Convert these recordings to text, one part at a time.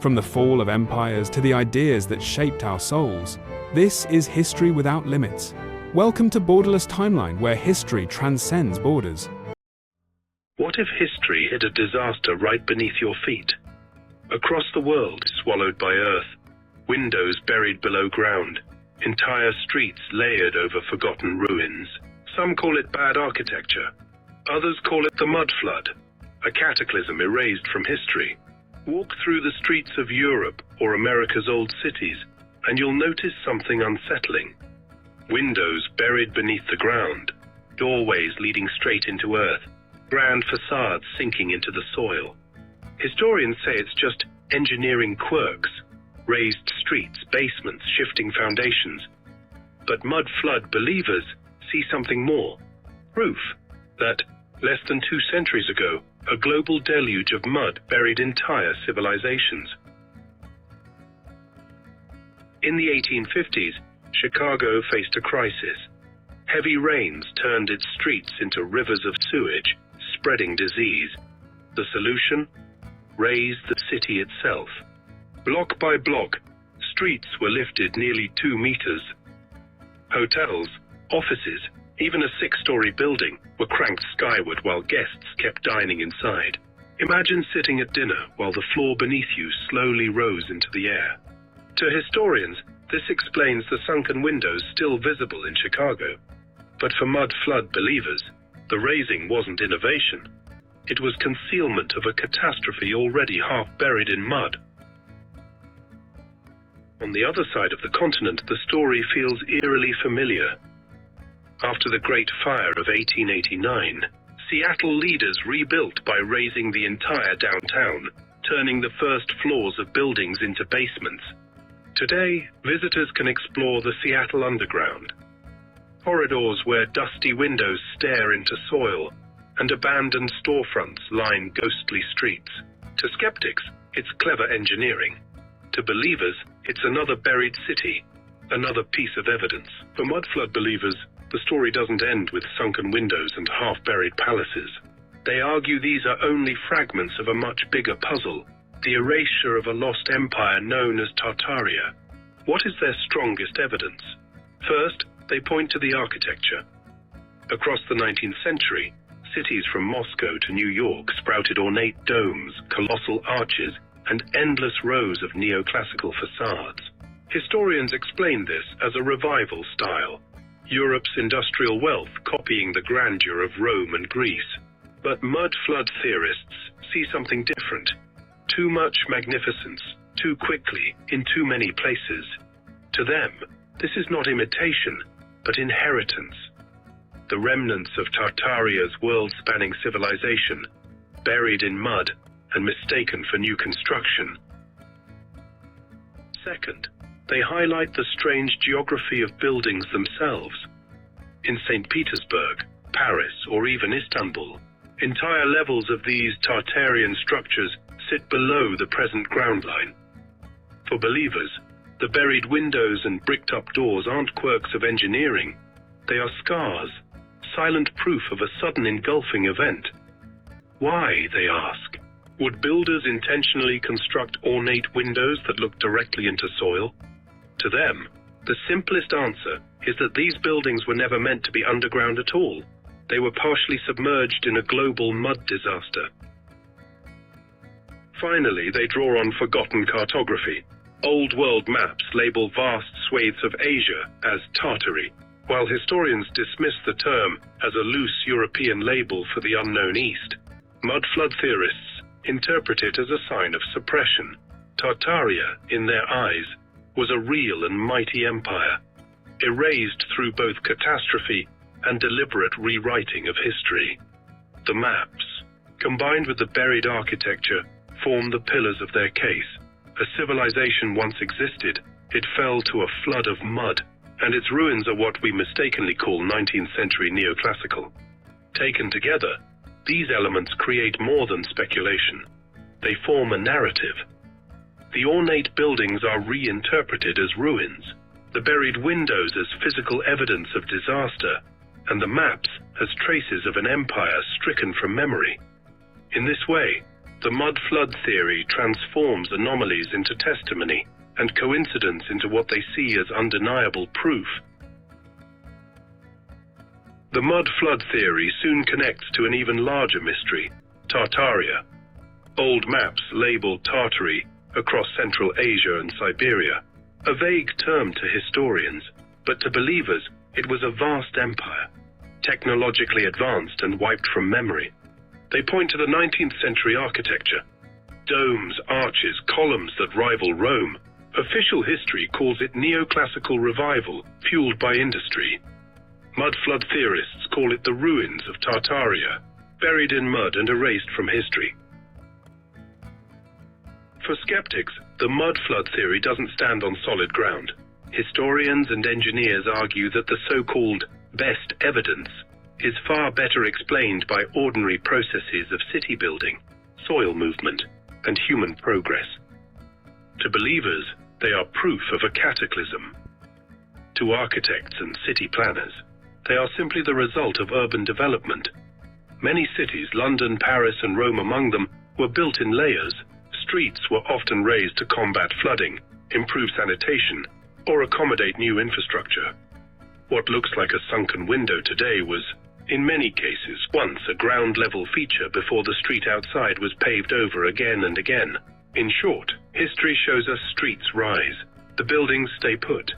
From the fall of empires to the ideas that shaped our souls, this is history without limits. Welcome to Borderlesstimeline, where history transcends borders. What if history hid a disaster right beneath your feet? Across the world, swallowed by earth, windows buried below ground, entire streets layered over forgotten ruins. Some call it bad architecture. Others call it the mud flood, a cataclysm erased from history. Walk through the streets of Europe or America's old cities, and you'll notice something unsettling. Windows buried beneath the ground, doorways leading straight into earth, grand facades sinking into the soil. Historians say it's just engineering quirks, raised streets, basements, shifting foundations. But mud flood believers see something more. Proof that, less than 2 centuries ago, a global deluge of mud buried entire civilizations. In the 1850s, Chicago faced a crisis. Heavy rains turned its streets into rivers of sewage, spreading disease. The solution? Raise the city itself. Block by block, streets were lifted nearly 2 meters. Hotels, offices, even a 6-story building were cranked skyward while guests kept dining inside. Imagine sitting at dinner while the floor beneath you slowly rose into the air. To historians, this explains the sunken windows still visible in Chicago. But for mud flood believers, the raising wasn't innovation. It was concealment of a catastrophe already half buried in mud. On the other side of the continent, the story feels eerily familiar. After the Great Fire of 1889, Seattle leaders rebuilt by raising the entire downtown, turning the first floors of buildings into basements. Today, visitors can explore the Seattle Underground. Corridors where dusty windows stare into soil, and abandoned storefronts line ghostly streets. To skeptics, it's clever engineering. To believers, it's another buried city, another piece of evidence. For mudflood believers, the story doesn't end with sunken windows and half-buried palaces. They argue these are only fragments of a much bigger puzzle, the erasure of a lost empire known as Tartaria. What is their strongest evidence? First, they point to the architecture. Across the 19th century, cities from Moscow to New York sprouted ornate domes, colossal arches, and endless rows of neoclassical facades. Historians explain this as a revival style, Europe's industrial wealth copying the grandeur of Rome and Greece. But mud flood theorists see something different. Too much magnificence, too quickly, in too many places. To them, this is not imitation, but inheritance. The remnants of Tartaria's world-spanning civilization, buried in mud and mistaken for new construction. Second, they highlight the strange geography of buildings themselves. In St. Petersburg, Paris, or even Istanbul, entire levels of these Tartarian structures sit below the present ground line. For believers, the buried windows and bricked-up doors aren't quirks of engineering. They are scars, silent proof of a sudden engulfing event. Why, they ask? Would builders intentionally construct ornate windows that look directly into soil? To them, the simplest answer is that these buildings were never meant to be underground at all. They were partially submerged in a global mud disaster. Finally, they draw on forgotten cartography. Old world maps label vast swathes of Asia as Tartary, while historians dismiss the term as a loose European label for the unknown East. Mud flood theorists interpret it as a sign of suppression. Tartaria, in their eyes, was a real and mighty empire, erased through both catastrophe and deliberate rewriting of history. The maps, combined with the buried architecture, form the pillars of their case. A civilization once existed, it fell to a flood of mud, and its ruins are what we mistakenly call 19th century neoclassical. Taken together, these elements create more than speculation. They form a narrative. The ornate buildings are reinterpreted as ruins, the buried windows as physical evidence of disaster, and the maps as traces of an empire stricken from memory. In this way, The mud flood theory transforms anomalies into testimony and coincidence into what they see as undeniable proof. The mud flood theory soon connects to an even larger mystery, Tartaria. Old maps label Tartary across Central Asia and Siberia, a vague term to historians, but to believers it was a vast empire, technologically advanced and wiped from memory. They point to the 19th century architecture, domes, arches, columns that rival Rome. Official history calls it neoclassical revival fueled by industry. Mud flood theorists call it the ruins of Tartaria, buried in mud and erased from history. For skeptics, the mud flood theory doesn't stand on solid ground. Historians and engineers argue that the so-called best evidence is far better explained by ordinary processes of city building, soil movement, and human progress. To believers, they are proof of a cataclysm. To architects and city planners, they are simply the result of urban development. Many cities, London, Paris, and Rome among them, were built in layers. Streets were often raised to combat flooding, improve sanitation, or accommodate new infrastructure. What looks like a sunken window today was, in many cases, once a ground-level feature before the street outside was paved over again and again. In short, history shows us streets rise, the buildings stay put.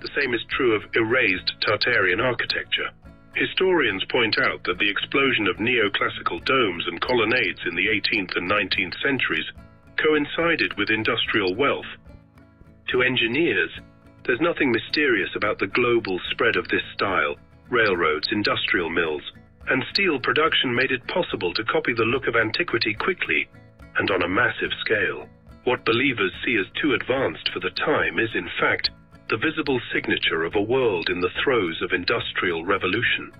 The same is true of erased Tartarian architecture. Historians point out that the explosion of neoclassical domes and colonnades in the 18th and 19th centuries coincided with industrial wealth. To engineers, there's nothing mysterious about the global spread of this style. Railroads, industrial mills, and steel production made it possible to copy the look of antiquity quickly and on a massive scale. What believers see as too advanced for the time is, in fact, the visible signature of a world in the throes of industrial revolution.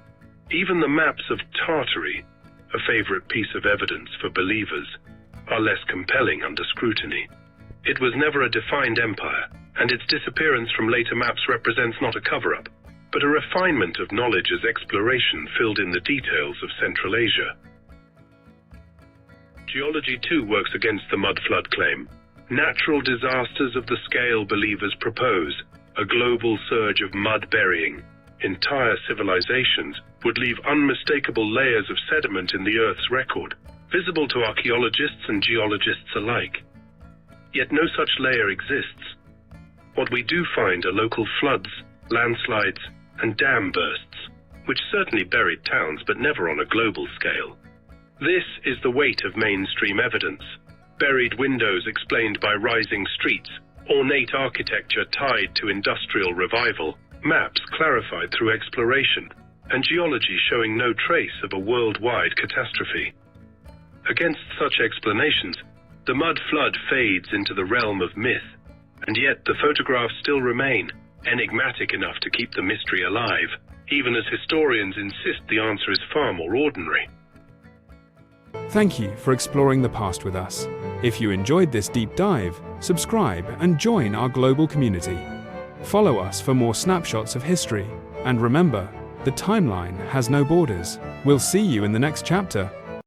Even the maps of Tartary, a favorite piece of evidence for believers, are less compelling under scrutiny. It was never a defined empire, and its disappearance from later maps represents not a cover-up, but a refinement of knowledge as exploration filled in the details of Central Asia. Geology too works against the mud flood claim. Natural disasters of the scale believers propose, a global surge of mud burying entire civilizations, would leave unmistakable layers of sediment in the Earth's record, visible to archaeologists and geologists alike. Yet no such layer exists. What we do find are local floods, landslides, and dam bursts, which certainly buried towns but never on a global scale. This is the weight of mainstream evidence. Buried windows explained by rising streets, ornate architecture tied to industrial revival, maps clarified through exploration, and geology showing no trace of a worldwide catastrophe. Against such explanations, the mud flood fades into the realm of myth, and yet the photographs still remain, enigmatic enough to keep the mystery alive, even as historians insist the answer is far more ordinary. Thank you for exploring the past with us. If you enjoyed this deep dive, subscribe and join our global community. Follow us for more snapshots of history. And remember, the timeline has no borders. We'll see you in the next chapter.